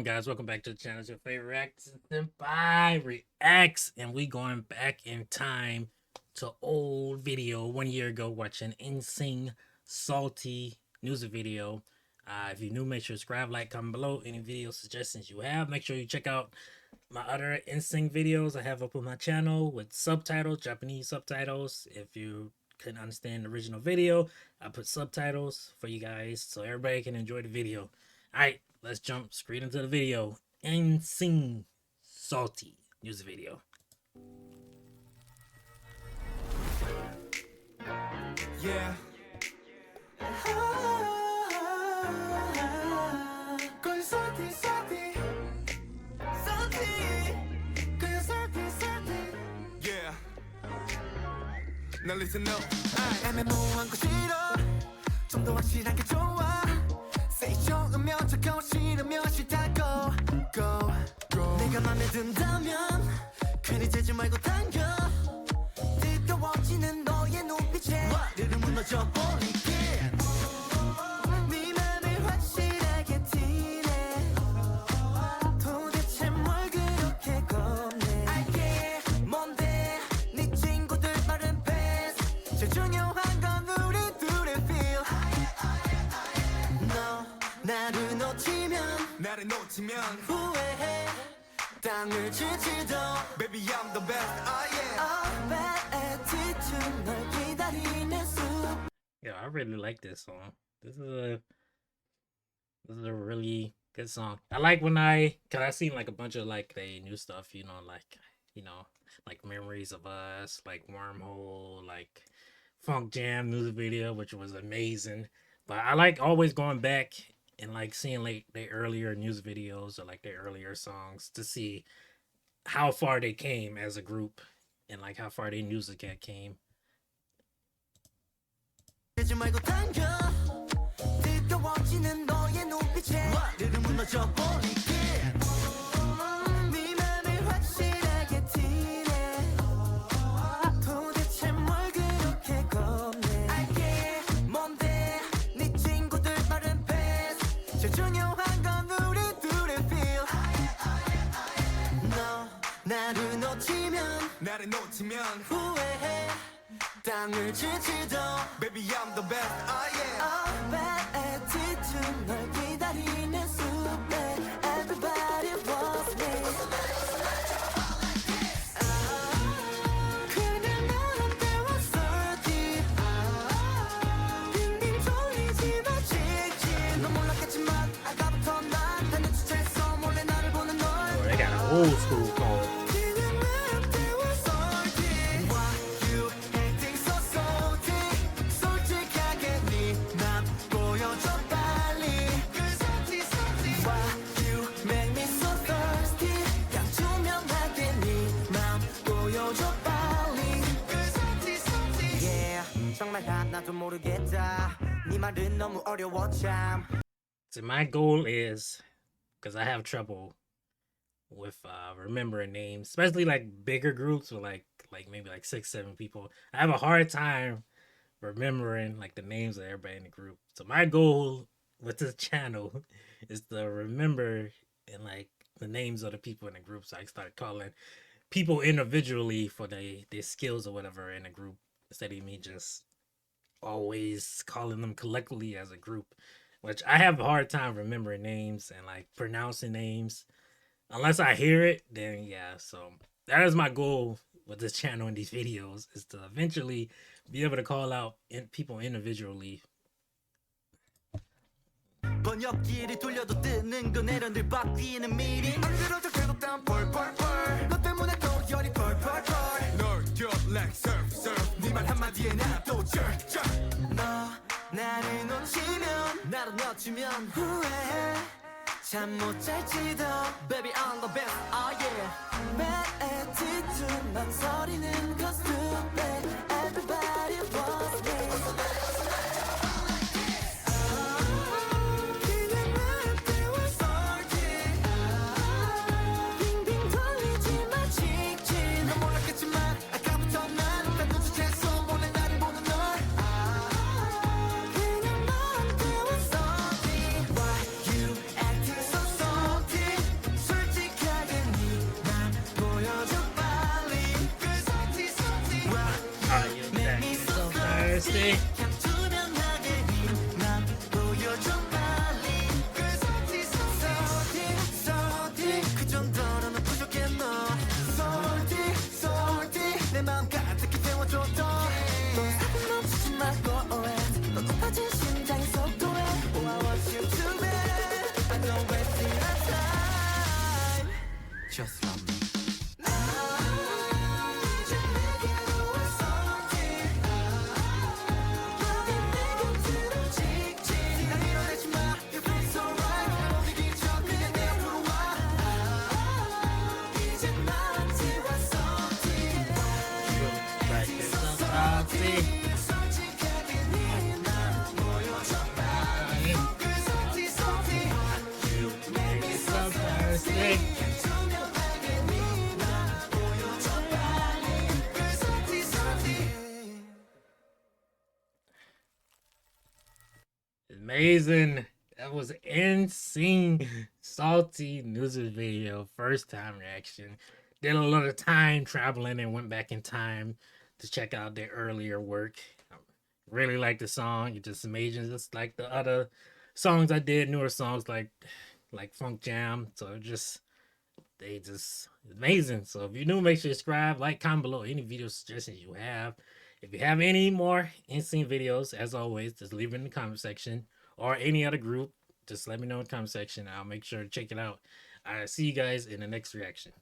going, guys? Welcome back to the channel. It's your favorite reacts, Senpai Reacts, and we going back in time to old video 1 year ago, watching n.SSign Salty music video. If you're new, make sure to subscribe, like, comment below. Any video suggestions you have, make sure you check out my other n.SSign videos I have up on my channel with subtitles, Japanese subtitles. If you couldn't understand the original video, I put subtitles for you guys so everybody can enjoy the video. All right, let's jump straight into the video. n.SSign Salty music video. Yeah. Yeah. Now listen up. 애매모호한 거 싫어. 좀 더 확실한 게 좋아. Say 좋으면 좋고 싫으면 싫다고. Go. 내가 맘에 든다면 괜히 재지 말고 당겨. 뜨거워지는 너의 눈빛에 와르르 무너져 버릴게. 네 맘을 확실하게 티내. 도대체 뭘 그렇게 겁내. 알게 뭔데 네 친구들 빠른 패스. 제일 중요한 건 우리 둘의 feel. 너 나를 놓치면 후회해. 땅을 치지도 Baby I'm the best, oh yeah. bad attitude 널 기다리는 숲. Yeah, I really like this song. This is a really good song. I like when cause I seen like a bunch of like the new stuff, like Memories of Us, like Wormhole, like Funk Jam music video, which was amazing. But I like always going back and like seeing like their earlier music videos or like their earlier songs to see how far they came as a group and like how far their music had came. 나를 놓치면 후회해. 땅을 치지도 Baby I'm the best, oh yeah. bad attitude 널 기다리는 숲에 Everybody wants me. 그냥 너한테와 salty. 빙빙 돌리지 마 직진. 넌 몰랐겠지만 아까부터 난 다 눈치챘어. 몰래 나를 보는 널. Oh, they got an old school song. So my goal is, because I have trouble with remembering names, especially like bigger groups with like maybe like 6-7 people. I have a hard time remembering like the names of everybody in the group. So my goal with this channel is to remember and like the names of the people in the group. So I started calling people individually for their skills or whatever in the group, instead of me just always calling them collectively as a group, which I have a hard time remembering names and like pronouncing names unless I hear it. Then yeah, so that is my goal with this channel and these videos, is to eventually be able to call out people individually. 번역기를 돌려도 뜨는 건 에러들 바뀌는 미리 안 들어줘 계속 땀 펄펄펄 너 때문에 또 열이 펄펄펄 널 뛰어 like surf surf 네 말 한마디에 나도 쩔쩔 너 나를 놓치면 후회해 잠 못 잘지도 Baby I'm the best, oh yeah. bad attitude 망설이는 건 stupid. Everybody wants me. fantastic. 그냥 투명하게 네맘 보여줘 빨리 그 salty salty salty 그 정도로는 부족해 너 salty salty 내 마음 가득히 태워줘 또 사고 멈추지 말고 또 높아진 심장의 속도에 Oh I want you to be I don't waste your time Just love me 이제 내게로 와 salty 너의 내 곁으로 직진 날 밀어내지 마 You feel so right 못 이기죠 그냥 내려와 이제 나한테 와 salty Like this, so salty. 솔직하게 네맘 보여줘 빨리 그 salty salty You make me so thirsty. 투명하게 네맘 보여줘 빨리 그 salty salty Amazing. That was n.SSign salty music video. First time reaction. Did a lot of time traveling and went back in time to check out their earlier work. I really like the song. It's just amazing. Just like the other songs I did, newer songs like Funk Jam. So they just amazing. So if you're new, make sure you subscribe, like, comment below any video suggestions you have. If you have any more n.SSign videos, as always, just leave it in the comment section or any other group. Just let me know in the comment section. I'll make sure to check it out. I'll see you guys in the next reaction.